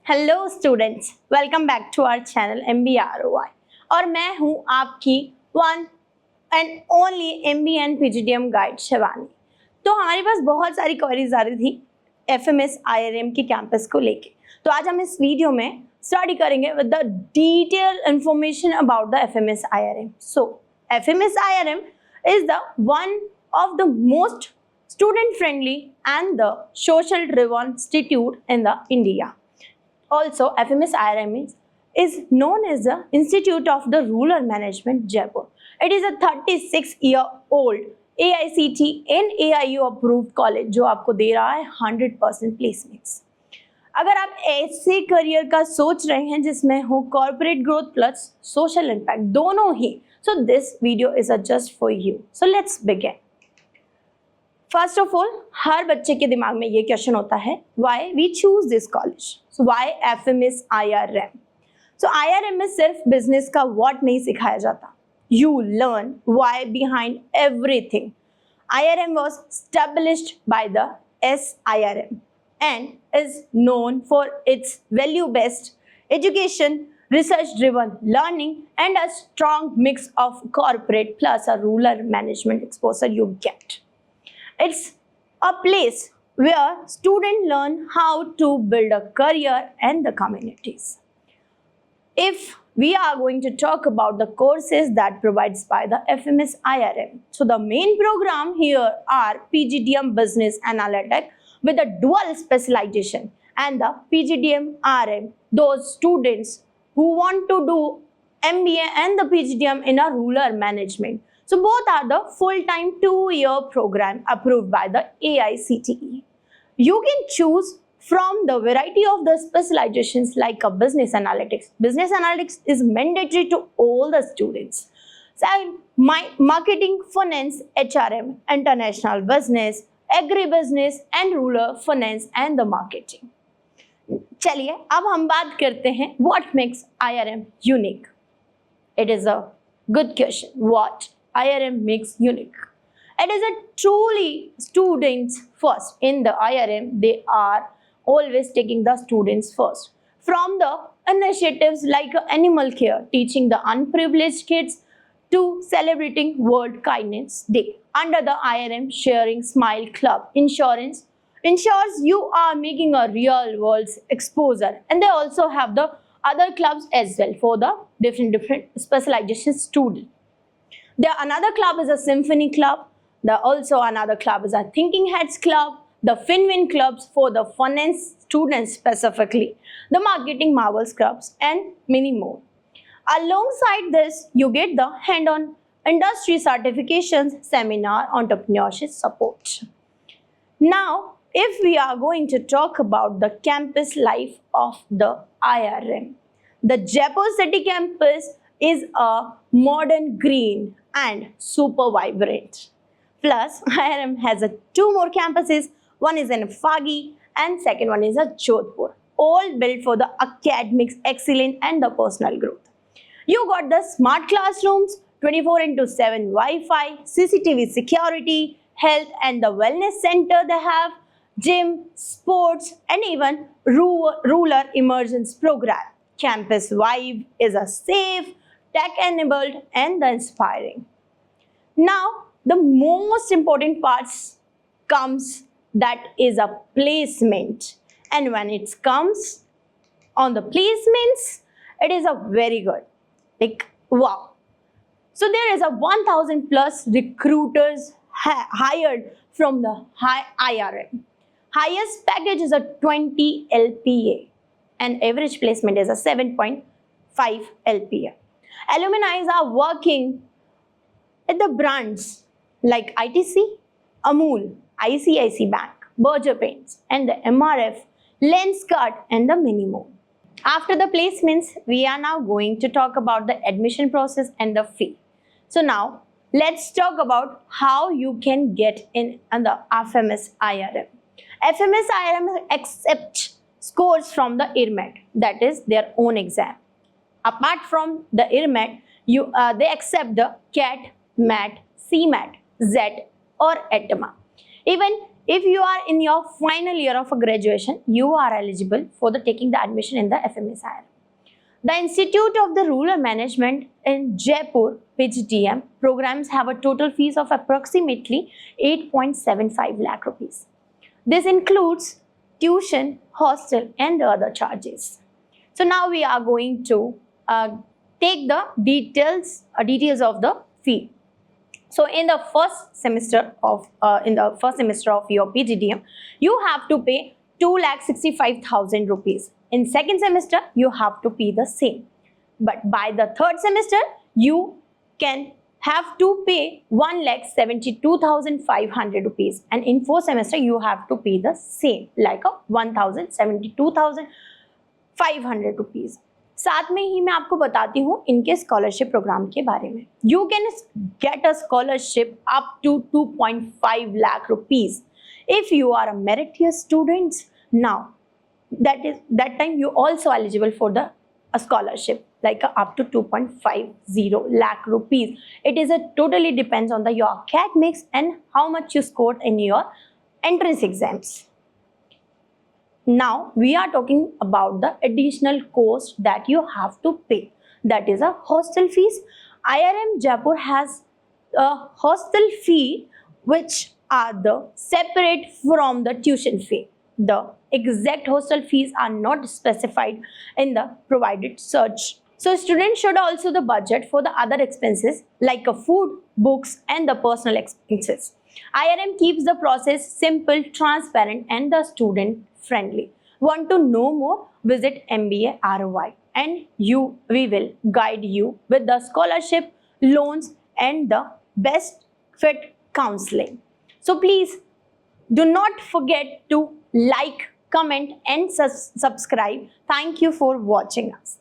Hello students, welcome back to our channel MBROI और मैं हूं आपकी one and only MBN PGDM guide Shivani. तो हमारे पास बहुत सारी क्वेरीज आ रही थी FMS IRM के कैंपस को लेके, तो आज हम इस वीडियो में स्टडी करेंगे with the detail information about the FMS IRM। So FMS IRM is the one of the most student friendly and the social driven institute in the India. Also, FMS IRM is known as the Institute of the Rural Management Jaipur. It is a 36-year-old AICTE and AIU approved college जो आपको दे रहा है 100% placements। अगर आप ऐसे career का सोच रहे हैं जिसमें हो corporate growth plus social impact दोनों ही, so this video is just for you. So let's begin. First of all, हर बच्चे के दिमाग में ये क्वेश्चन होता है, why we choose this college, so why FMS IRM। So IRM में सिर्फ बिजनेस का व्हाट नहीं सिखाया जाता, you learn why behind everything. IRM was established by the SIRM and is known for its value-based education, research-driven learning, and a strong mix of corporate plus a rural management exposure you get. It's a place where students learn how to build a career and the communities. If we are going to talk about the courses that provides by the FMS IRM, so the main program here are PGDM Business Analytics with a dual specialization and the PGDM RM, those students who want to do MBA and the PGDM in a rural management. So both are the full-time 2-year program approved by the AICTE. You can choose from the variety of the specializations like a business analytics. Business analytics is mandatory to all the students. So marketing, finance, HRM, international business, agribusiness and rural finance and the marketing. चलिए अब हम बात करते हैं what makes IRM unique. It is a good question. What IRM makes unique? It is a truly students first. In the IRM, they are always taking the students first. From the initiatives like animal care, teaching the unprivileged kids, to celebrating World Kindness Day. Under the IRM Sharing Smile Club, ensures you are making a real world exposure, and they also have the other clubs as well for the different specialization student. There another club is a symphony club. There also another club is a thinking heads club. The FinWin clubs for the finance students specifically. The marketing marvels clubs and many more. Alongside this, you get the hand-on industry certifications, seminar, entrepreneurship support. Now, if we are going to talk about the campus life of the IRM, the Jaipur City campus is a modern, green and super vibrant. Plus, IRM has two more campuses. One is in Phagi and second one is at Jodhpur. All built for the academics excellence and the personal growth. You got the smart classrooms, 24/7 Wi-Fi, CCTV security, health and the wellness center they have, gym, sports and even rural emergence program. Campus vibe is a safe, tech-enabled and the inspiring. Now, the most important parts comes, that is a placement. And when it comes on the placements, it is a very good, like wow. So there is a 1,000 plus recruiters hired from the IRM. Highest package is a 20 LPA and average placement is a 7.5 LPA. Alumni are working at the brands like ITC, Amul, ICICI Bank, Berger Paints and the MRF, Lenskart and the many more. After the placements, we are now going to talk about the admission process and the fee. So now, let's talk about how you can get in the FMS IRM. FMS IRM accepts scores from the IRMAT, that is their own exam. Apart from the IRMAT, they accept the CAT, MAT, CMAT, ZET or ATMA. Even If you are in your final year of a graduation, you are eligible for the taking the admission in the FMS IRM. The Institute of the Rural Management in Jaipur, PGDM, programs have a total fees of approximately 8.75 lakh rupees. This includes tuition, hostel and the other charges. So now we are going to take the details of the fee. So in the first semester of your PGDM, you have to pay 2,65,000 rupees. In second semester, you have to pay the same. But by the third semester, you can have to pay 1,72,500 rupees. And in fourth semester, you have to pay the same, like a 1,72,500 rupees. साथ में ही मैं आपको बताती हूँ इनके scholarship programme के बारे में. You can get a scholarship up to 2.5 lakh rupees if you are a meritorious student. Now, that time you also eligible for the scholarship like up to 2.50 lakh rupees. It is totally depends on your academics and how much you scored in your entrance exams. Now we are talking about the additional cost that you have to pay. That is a hostel fees. IRM Jaipur has a hostel fee which are the separate from the tuition fee. The exact hostel fees are not specified in the provided search. So students should also the budget for the other expenses like food, books and the personal expenses. IRM keeps the process simple, transparent and the student friendly. Want to know more? Visit MBA ROI and we will guide you with the scholarship, loans and the best fit counseling. So please do not forget to like, comment and subscribe. Thank you for watching us.